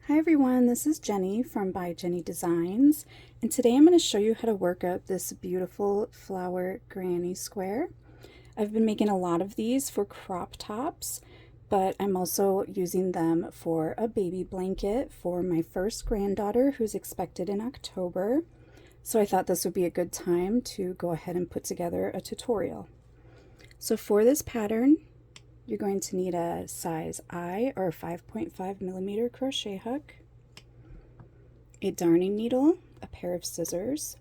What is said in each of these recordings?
Hi everyone, this is Jenny from By Jenny Designs, and today I'm going to show you how to work up this beautiful flower granny square. I've been making a lot of these for crop tops, but I'm also using them for a baby blanket for my first granddaughter who's expected in October. So I thought this would be a good time to go ahead and put together a tutorial. So for this pattern, you're going to need a size I or 5.5 millimeter crochet hook, a darning needle, a pair of scissors,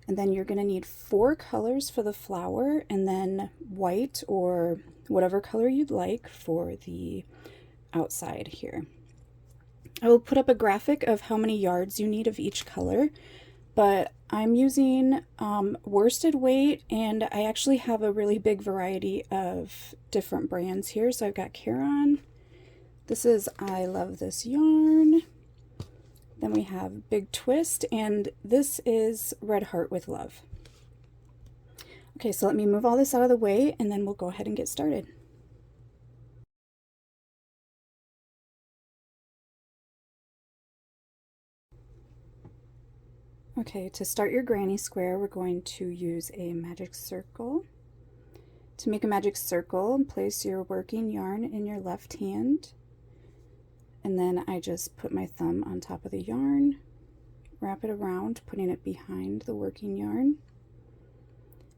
and then you're going to need 4 colors for the flower and then white or whatever color you'd like for the outside here. I will put up a graphic of how many yards you need of each color, but I'm using worsted weight, and I actually have a really big variety of different brands here. So I've got Caron. This is I Love This Yarn. Then we have Big Twist, and this is Red Heart with Love. Okay, so let me move all this out of the way, and then we'll go ahead and get started. Okay, to start your granny square, we're going to use a magic circle. To make a magic circle, place your working yarn in your left hand, and then I just put my thumb on top of the yarn, wrap it around, putting it behind the working yarn.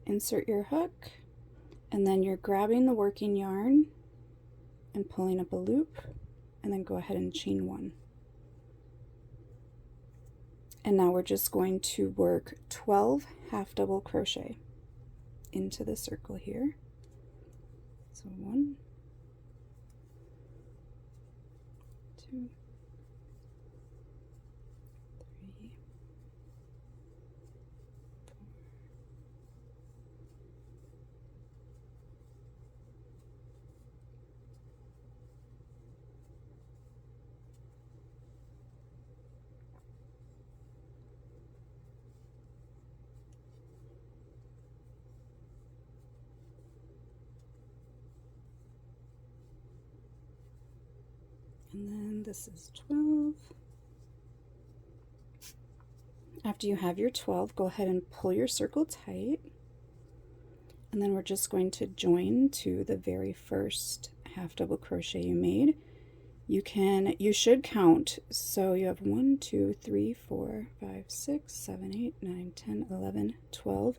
Insert your hook, and then you're grabbing the working yarn and pulling up a loop, and then go ahead and chain 1. And now we're just going to work 12 half double crochet into the circle here. So 1, 2, 3, 4, and then this is 12. After you have your 12, go ahead and pull your circle tight, and then we're just going to join to the very first half double crochet you made. You should count, so you have 1, 2, 3, 4, 5, 6, 7, 8, 9, 10, 11, 12.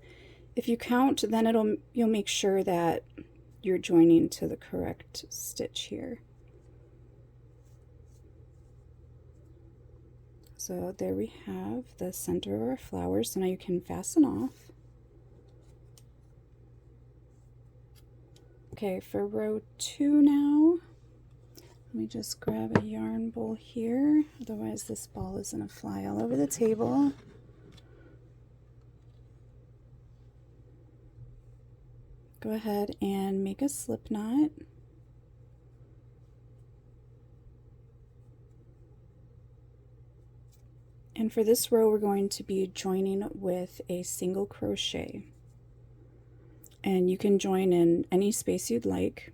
If you count, then you'll make sure that you're joining to the correct stitch here. So there we have the center of our flower. So now you can fasten off. Okay, for row 2 now, let me just grab a yarn bowl here, otherwise this ball is going to fly all over the table. Go ahead and make a slip knot. And for this row, we're going to be joining with a single crochet. And you can join in any space you'd like.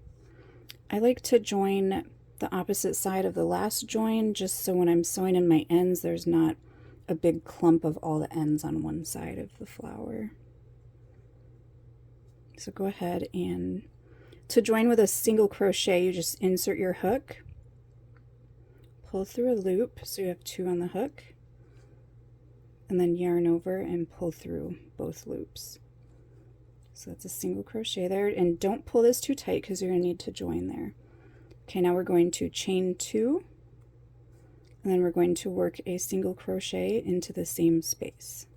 I like to join the opposite side of the last join, just so when I'm sewing in my ends, there's not a big clump of all the ends on one side of the flower. So go ahead, and to join with a single crochet, you just insert your hook, pull through a loop, so you have 2 on the hook, and then yarn over and pull through both loops. So that's a single crochet there, and don't pull this too tight because you're going to need to join there. Okay, now we're going to chain 2, and then we're going to work a single crochet into the same space.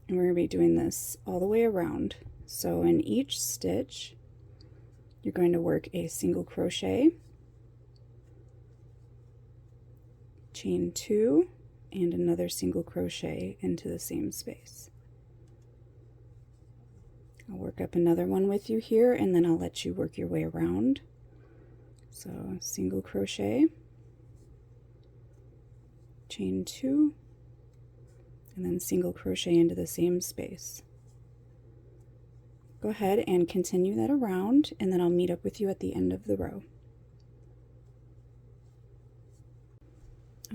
And we're going to be doing this all the way around. So in each stitch, you're going to work a single crochet, chain 2, and another single crochet into the same space. I'll work up another one with you here, and then I'll let you work your way around. So single crochet, chain 2, and then single crochet into the same space. Go ahead and continue that around, and then I'll meet up with you at the end of the row.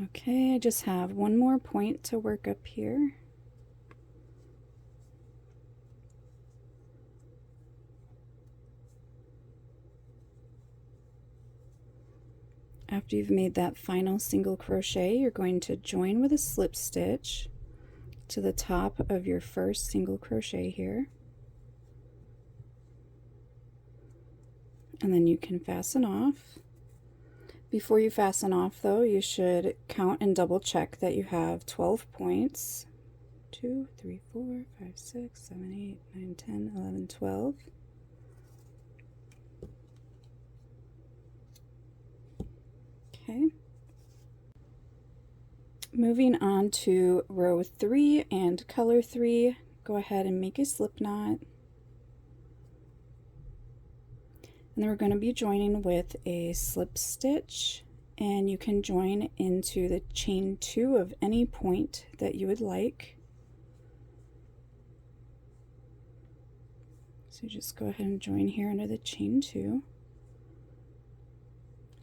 Okay, I just have one more point to work up here. After you've made that final single crochet, you're going to join with a slip stitch to the top of your first single crochet here. And then you can fasten off. Before you fasten off though, you should count and double check that you have 12 points. 2, 3, 4, 5, 6, 7, 8, 9, 10, 11, 12. Okay. Moving on to row 3 and color 3, go ahead and make a slip knot. And then we're going to be joining with a slip stitch, and you can join into the chain 2 of any point that you would like. So just go ahead and join here under the chain 2.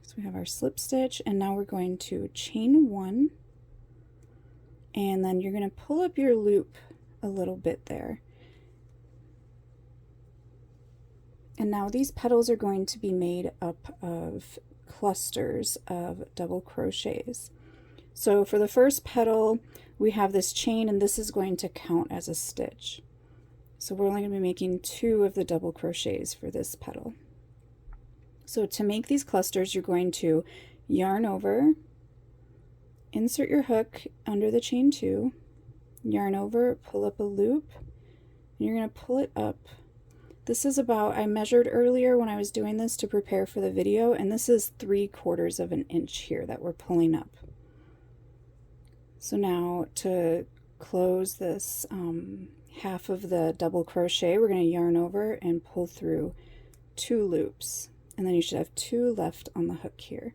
So we have our slip stitch, and now we're going to chain 1, and then you're going to pull up your loop a little bit there. And now these petals are going to be made up of clusters of double crochets. So for the first petal, we have this chain, and this is going to count as a stitch. So we're only going to be making 2 of the double crochets for this petal. So to make these clusters, you're going to yarn over, insert your hook under the chain 2, yarn over, pull up a loop, and you're going to pull it up. This is about, I measured earlier when I was doing this to prepare for the video, and this is 3/4 of an inch here that we're pulling up. So now to close this half of the double crochet, we're going to yarn over and pull through 2 loops, and then you should have 2 left on the hook here.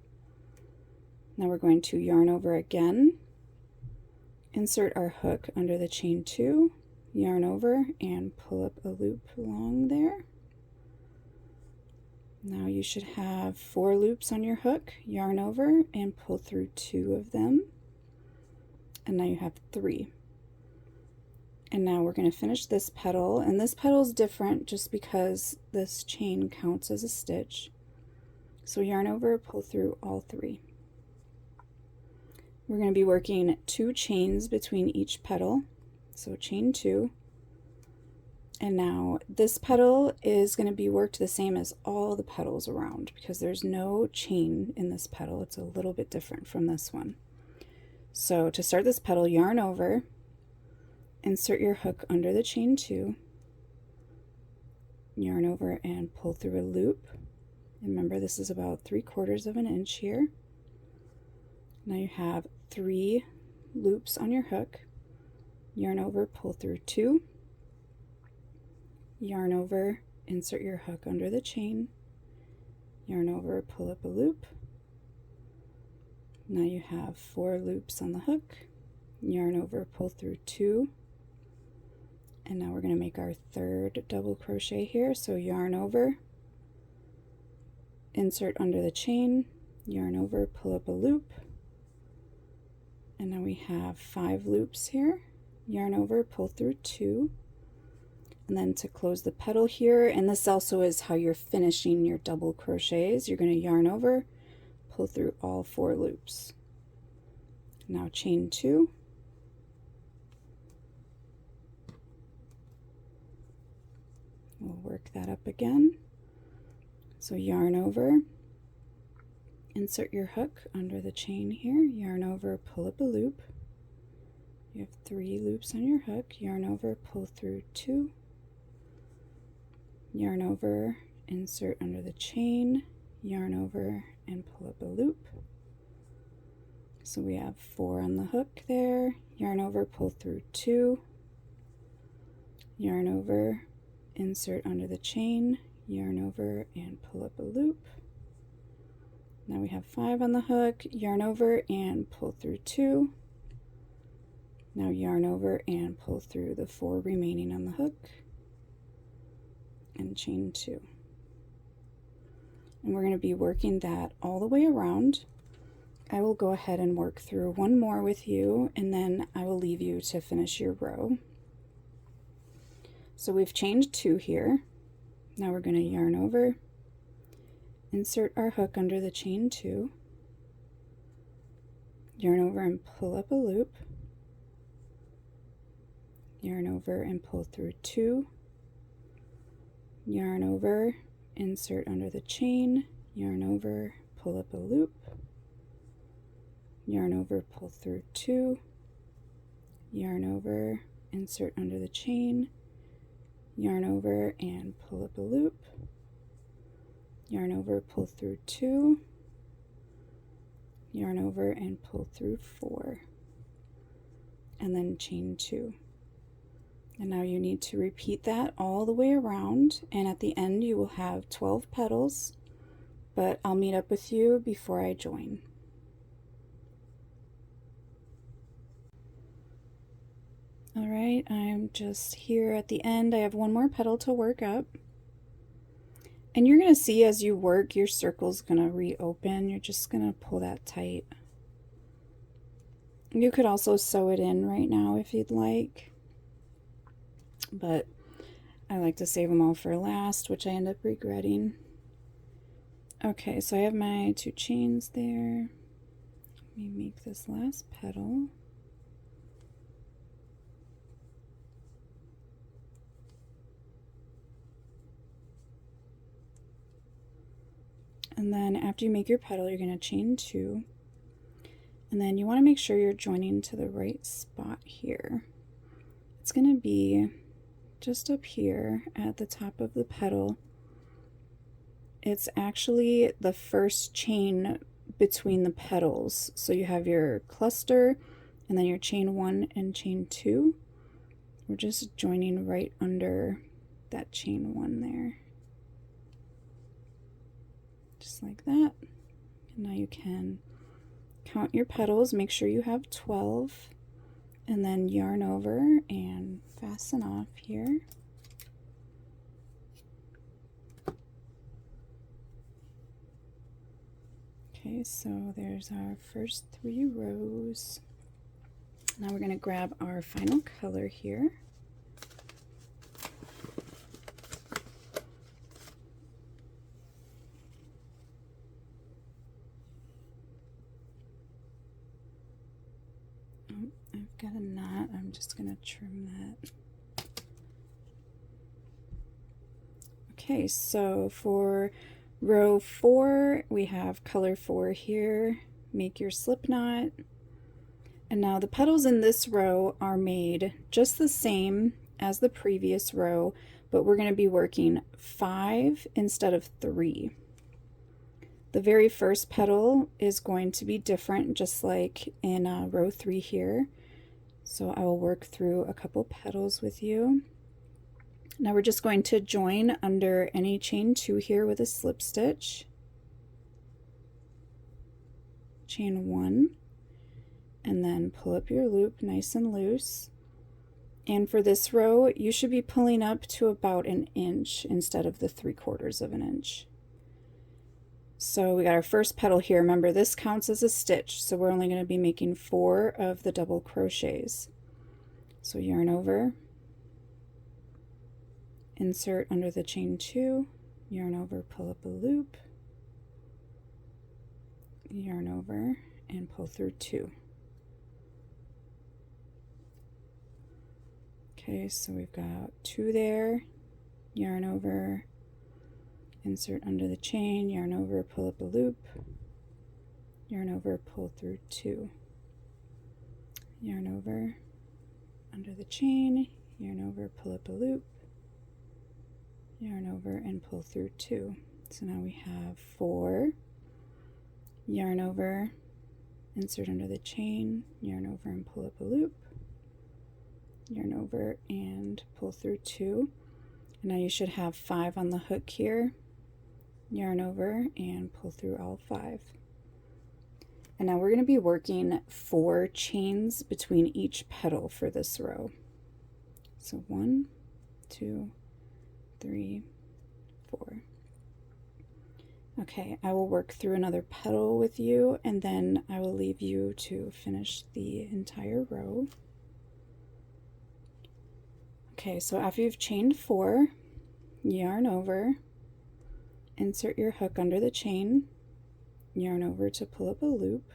Now we're going to yarn over again, insert our hook under the chain 2, yarn over and pull up a loop along there. Now you should have 4 loops on your hook, yarn over and pull through 2 of them, and now you have 3. And now we're going to finish this petal, and this petal is different just because this chain counts as a stitch. So yarn over, pull through all 3. We're going to be working 2 chains between each petal. So chain 2, and now this petal is going to be worked the same as all the petals around because there's no chain in this petal. It's a little bit different from this one. So to start this petal, yarn over, insert your hook under the chain 2, yarn over and pull through a loop. Remember, this is about 3/4 of an inch here. Now you have 3 loops on your hook. Yarn over, pull through 2, yarn over, insert your hook under the chain, yarn over, pull up a loop. Now you have 4 loops on the hook, yarn over, pull through 2, and now we're going to make our 3rd double crochet here. So yarn over, insert under the chain, yarn over, pull up a loop, and now we have 5 loops here. Yarn over, pull through 2, and then to close the petal here, and this also is how you're finishing your double crochets, you're going to yarn over, pull through all 4 loops. Now chain 2, we'll work that up again. So yarn over, insert your hook under the chain here, yarn over, pull up a loop. You have 3 loops on your hook, yarn over, pull through 2, yarn over, insert under the chain, yarn over and pull up a loop. So we have 4 on the hook there, yarn over, pull through 2, yarn over, insert under the chain, yarn over and pull up a loop. Now we have 5 on the hook, yarn over and pull through 2. Now yarn over and pull through the 4 remaining on the hook and chain 2. And we're going to be working that all the way around. I will go ahead and work through one more with you, and then I will leave you to finish your row. So we've chained 2 here. Now we're going to yarn over, insert our hook under the chain 2, yarn over and pull up a loop, yarn over and pull through 2, yarn over, insert under the chain, yarn over, pull up a loop, yarn over, pull through 2, yarn over, insert under the chain, yarn over and pull up a loop, yarn over, pull through 2, yarn over and pull through 4, and then chain 2. And now you need to repeat that all the way around, and at the end you will have 12 petals, but I'll meet up with you before I join. Alright, I'm just here at the end. I have one more petal to work up. And you're going to see as you work, your circle's going to reopen. You're just going to pull that tight. You could also sew it in right now if you'd like, but I like to save them all for last, which I end up regretting. Okay, so I have my 2 chains there. Let me make this last petal. And then after you make your petal, you're going to chain 2. And then you want to make sure you're joining to the right spot here. It's going to be just up here at the top of the petal. It's actually the first chain between the petals. So you have your cluster and then your chain 1 and chain 2. We're just joining right under that chain 1 there. Just like that. And now you can count your petals, make sure you have 12, and then yarn over and fasten off here. Okay, so there's our first 3 rows. Now we're going to grab our final color here. I've got a knot, I'm just going to trim that. Okay, so for row 4, we have color 4 here. Make your slip knot. And now the petals in this row are made just the same as the previous row, but we're going to be working 5 instead of 3. The very first petal is going to be different, just like in row 3 here. So I will work through a couple petals with you. Now we're just going to join under any chain 2 here with a slip stitch. Chain 1, and then pull up your loop nice and loose. And for this row, you should be pulling up to about 1 inch instead of the 3/4 of an inch. So we got our first petal here. Remember, this counts as a stitch, so we're only going to be making 4 of the double crochets. So yarn over, insert under the chain 2, yarn over, pull up a loop, yarn over, and pull through 2. Okay, so we've got 2 there, yarn over, insert under the chain, yarn over, pull up a loop, yarn over, pull through 2, yarn over, under the chain, yarn over, pull up a loop, yarn over, and pull through 2. So now we have 4, yarn over, insert under the chain, yarn over and pull up a loop, yarn over and pull through 2. And now you should have 5 on the hook here, yarn over and pull through all 5. And now we're going to be working 4 chains between each petal for this row. So 1, 2, 3, 4. Okay, I will work through another petal with you, and then I will leave you to finish the entire row. Okay, so after you've chained 4, yarn over, insert your hook under the chain, yarn over to pull up a loop.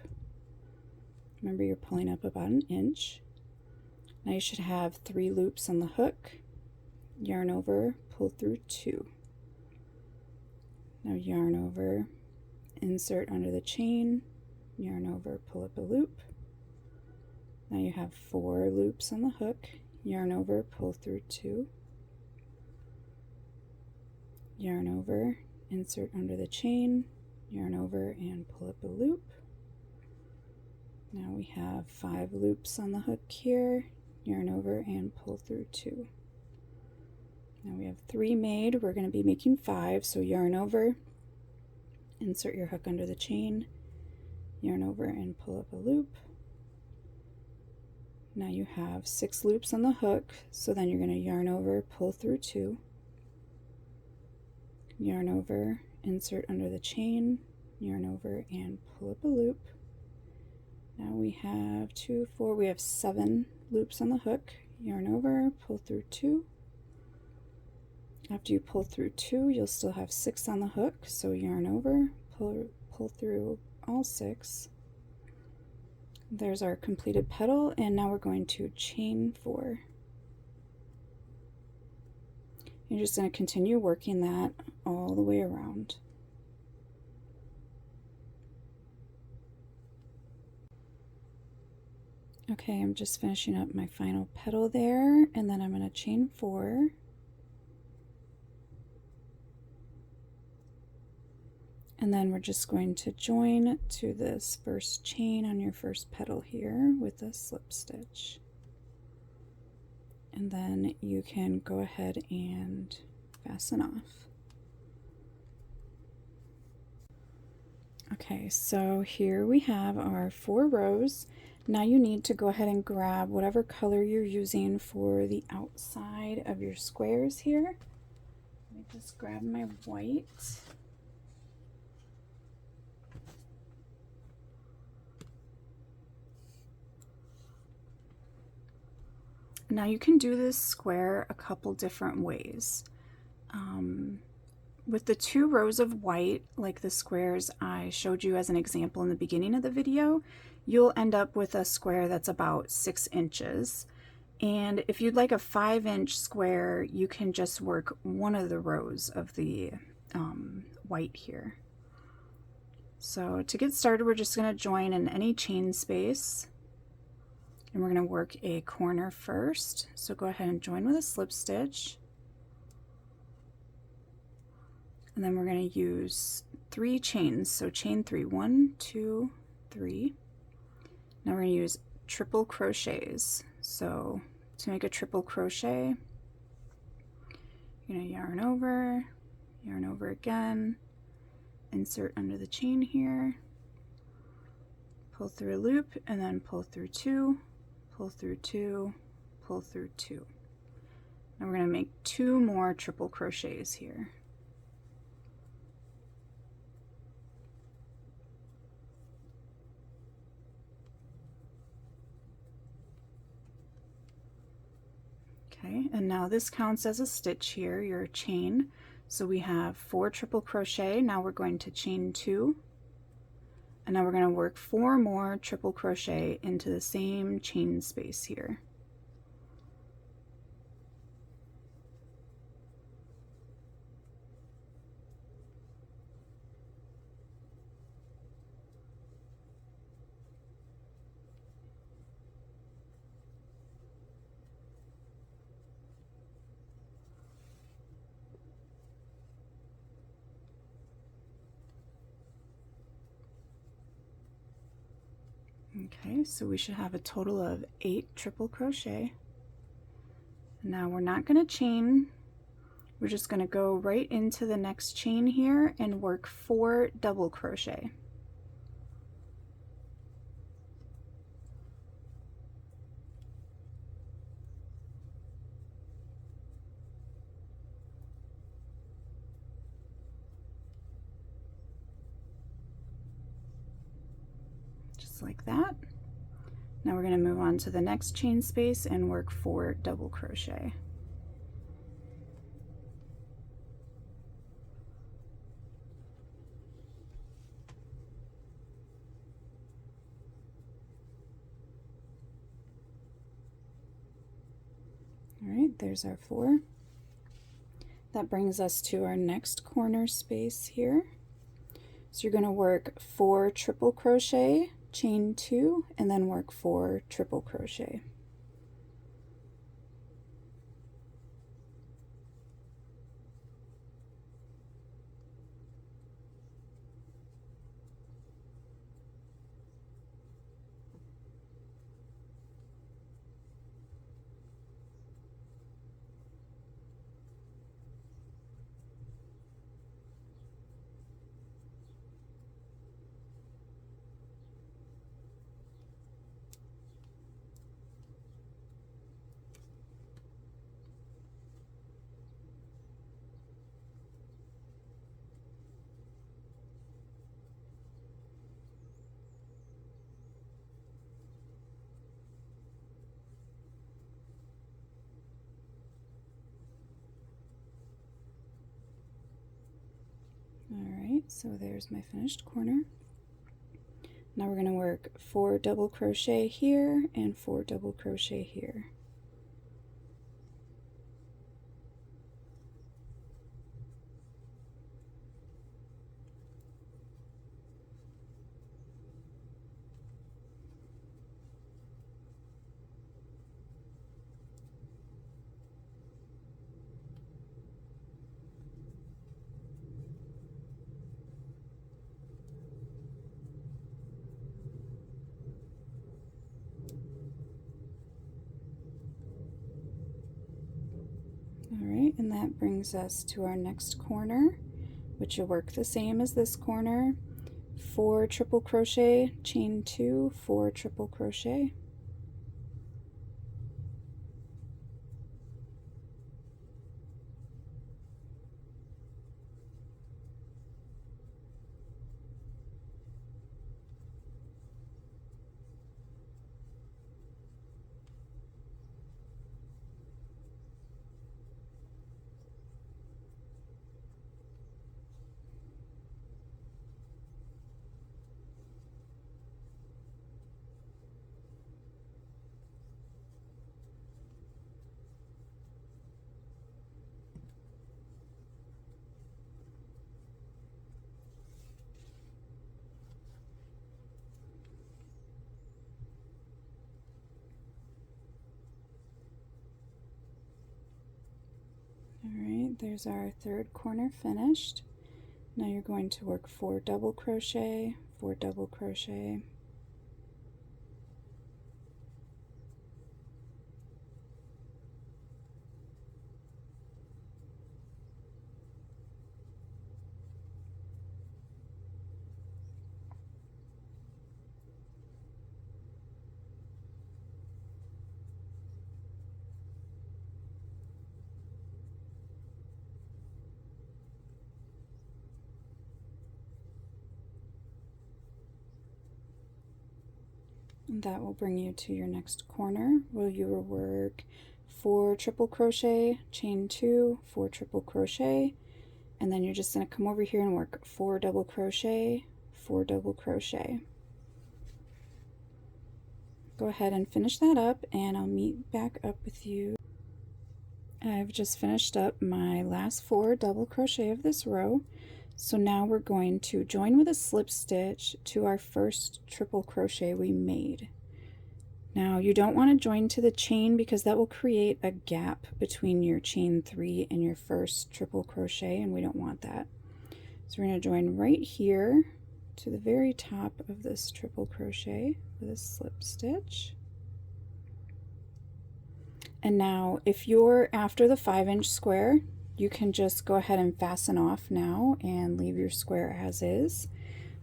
Remember, you're pulling up about an inch. Now you should have 3 loops on the hook, yarn over, pull through 2. Now yarn over, insert under the chain, yarn over, pull up a loop. Now you have 4 loops on the hook, yarn over, pull through 2, yarn over, insert under the chain, yarn over, and pull up a loop. Now we have 5 loops on the hook here, yarn over, and pull through 2. Now we have 3 made. We're going to be making 5, so yarn over, insert your hook under the chain, yarn over, and pull up a loop. Now you have 6 loops on the hook, so then you're going to yarn over, pull through 2, yarn over, insert under the chain, yarn over, and pull up a loop. Now we have 2, 4, we have 7 loops on the hook, yarn over, pull through 2. After you pull through 2, you'll still have 6 on the hook, so yarn over, pull through all 6. There's our completed petal, and now we're going to chain 4. You're just going to continue working that all the way around. Okay, I'm just finishing up my final petal there, and then I'm going to chain 4. And then we're just going to join to this first chain on your first petal here with a slip stitch. And then you can go ahead and fasten off. Okay, so here we have our 4 rows. Now you need to go ahead and grab whatever color you're using for the outside of your squares here. Let me just grab my white. Now you can do this square a couple different ways. With the 2 rows of white, like the squares I showed you as an example in the beginning of the video, you'll end up with a square that's about 6 inches. And if you'd like a 5-inch square, you can just work one of the rows of the white here. So to get started, we're just going to join in any chain space. And we're going to work a corner first. So go ahead and join with a slip stitch. And then we're going to use 3 chains. So chain 3, 1, 2, 3. Now we're going to use triple crochets. So to make a triple crochet, you're going to yarn over again, insert under the chain here, pull through a loop, and then pull through 2, pull through 2, pull through 2. Now we're going to make 2 more triple crochets here. Okay, and now this counts as a stitch here, your chain. So we have 4 triple crochet. Now we're going to chain 2. And now we're going to work 4 more triple crochet into the same chain space here. Okay, so we should have a total of 8 triple crochet. Now we're not going to chain, we're just going to go right into the next chain here and work 4 double crochet. just like that. Now we're going to move on to the next chain space and work 4 double crochet. All right, there's our 4. That brings us to our next corner space here. So you're going to work 4 triple crochet, chain 2, and then work 4 triple crochet. Alright, so there's my finished corner. Now we're going to work 4 double crochet here and 4 double crochet here. Alright, and that brings us to our next corner, which you'll work the same as this corner. 4 triple crochet, chain 2, 4 triple crochet. Alright, there's our 3rd corner finished. Now you're going to work 4 double crochet, 4 double crochet, and that will bring you to your next corner where you will work 4 triple crochet, chain 2, 4 triple crochet, and then you're just going to come over here and work 4 double crochet, 4 double crochet. Go ahead and finish that up, and I'll meet back up with you. I've just finished up my last 4 double crochet of this row. So now we're going to join with a slip stitch to our first triple crochet we made. Now you don't want to join to the chain because that will create a gap between your chain 3 and your first triple crochet, and we don't want that. So we're going to join right here to the very top of this triple crochet with a slip stitch. And now if you're after the 5-inch square, you can just go ahead and fasten off now and leave your square as is.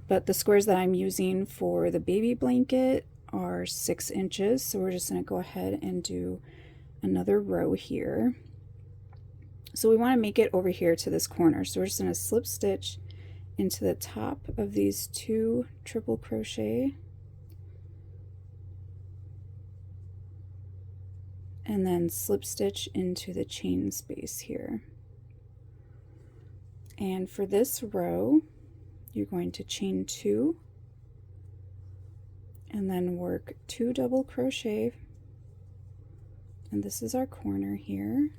But the squares that I'm using for the baby blanket are 6 inches, so we're just going to go ahead and do another row here. So we want to make it over here to this corner, so we're just going to slip stitch into the top of these 2 triple crochet and then slip stitch into the chain space here. And for this row, you're going to chain 2 and then work 2 double crochet, and this is our corner here.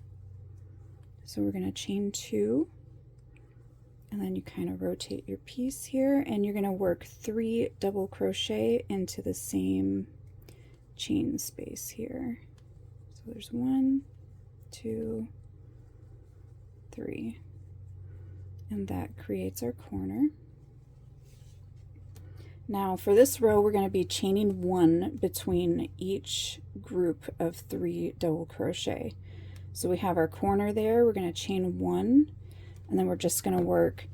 So we're going to chain 2, and then you kind of rotate your piece here, and you're going to work 3 double crochet into the same chain space here. So there's 1, 2, 3, and that creates our corner. Now for this row, we're going to be chaining 1 between each group of 3 double crochet. So we have our corner there, we're going to chain 1, and then we're just going to work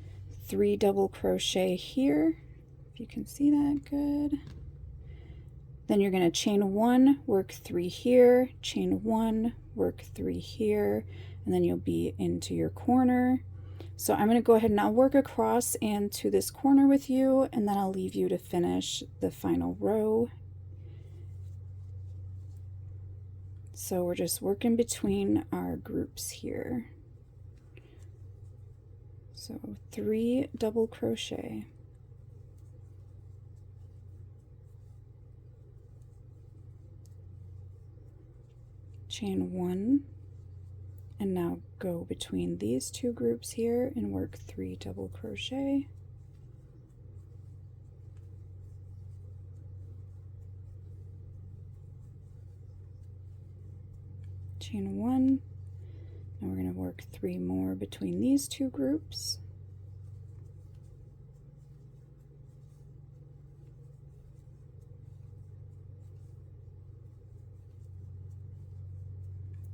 3 double crochet here, if you can see that good. Then you're going to chain 1, work 3 here, chain 1, work 3 here, and then you'll be into your corner. So I'm going to go ahead and I'll work across and to this corner with you, and then I'll leave you to finish the final row. So we're just working between our groups here. So 3 double crochet. Chain 1, and now go between these 2 groups here and work 3 double crochet. Chain 1, and we're going to work 3 more between these 2 groups.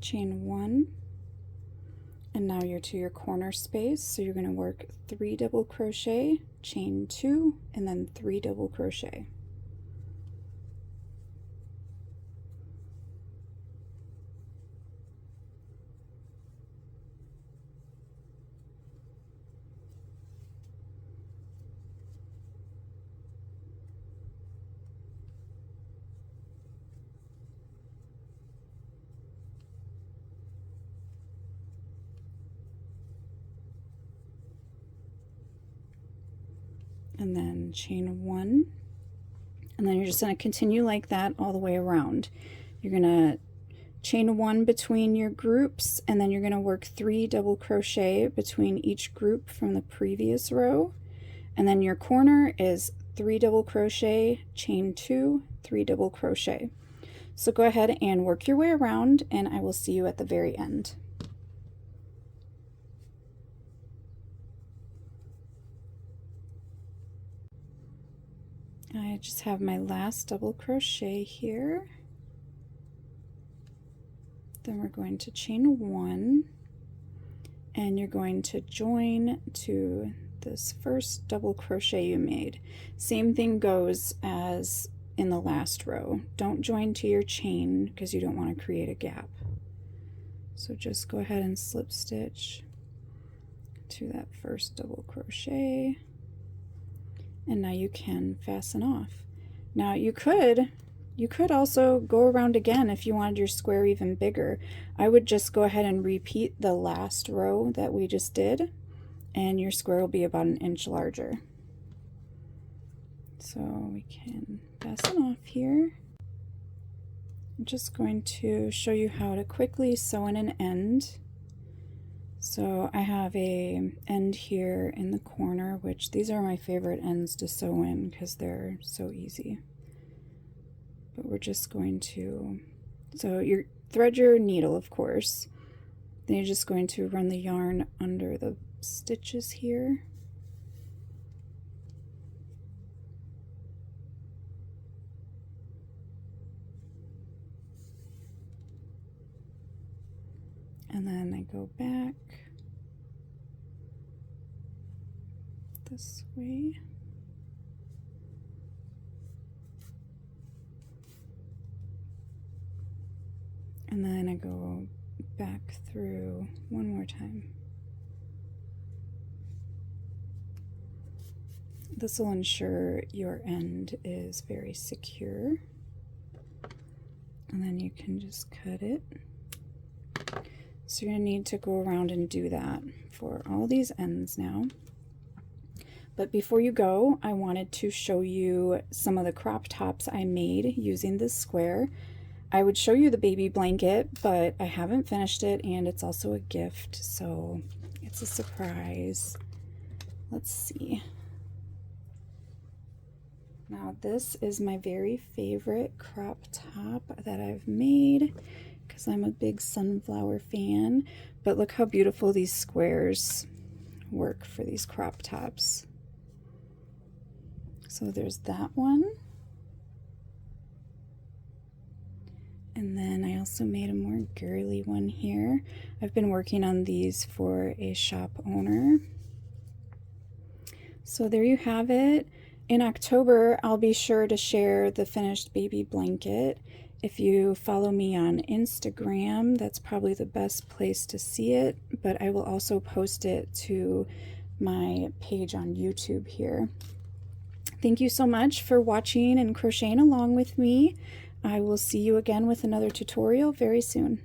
Chain 1, and now you're to your corner space, so you're going to work 3 double crochet, chain 2, and then 3 double crochet. And then chain 1, and then you're just going to continue like that all the way around. You're going to chain 1 between your groups, and then you're going to work 3 double crochet between each group from the previous row, and then your corner is 3 double crochet, chain 2, 3 double crochet. So go ahead and work your way around, and I will see you at the very end. I just have my last double crochet here. Then we're going to chain 1, and you're going to join to this first double crochet you made. Same thing goes as in the last row. Don't join to your chain because you don't want to create a gap. So just go ahead and slip stitch to that first double crochet. And now you can fasten off. Now you could also go around again if you wanted your square even bigger. I would just go ahead and repeat the last row that we just did, and your square will be about 1 inch larger. So we can fasten off here. I'm just going to show you how to quickly sew in an end. So I have a end here in the corner, which these are my favorite ends to sew in because they're so easy. But we're just going to, so you thread your needle, of course. Then you're just going to run the yarn under the stitches here. And then I go back this way. And then I go back through one more time. This will ensure your end is very secure. and then you can just cut it. So you're going to need to go around and do that for all these ends now. But before you go, I wanted to show you some of the crop tops I made using this square. I would show you the baby blanket, but I haven't finished it, and it's also a gift, so it's a surprise. Let's see. Now this is my very favorite crop top that I've made because I'm a big sunflower fan, but look how beautiful these squares work for these crop tops. So there's that one. And then I also made a more girly one here. I've been working on these for a shop owner. So there you have it. In October, I'll be sure to share the finished baby blanket. If you follow me on Instagram, that's probably the best place to see it, but I will also post it to my page on YouTube here. Thank you so much for watching and crocheting along with me. I will see you again with another tutorial very soon.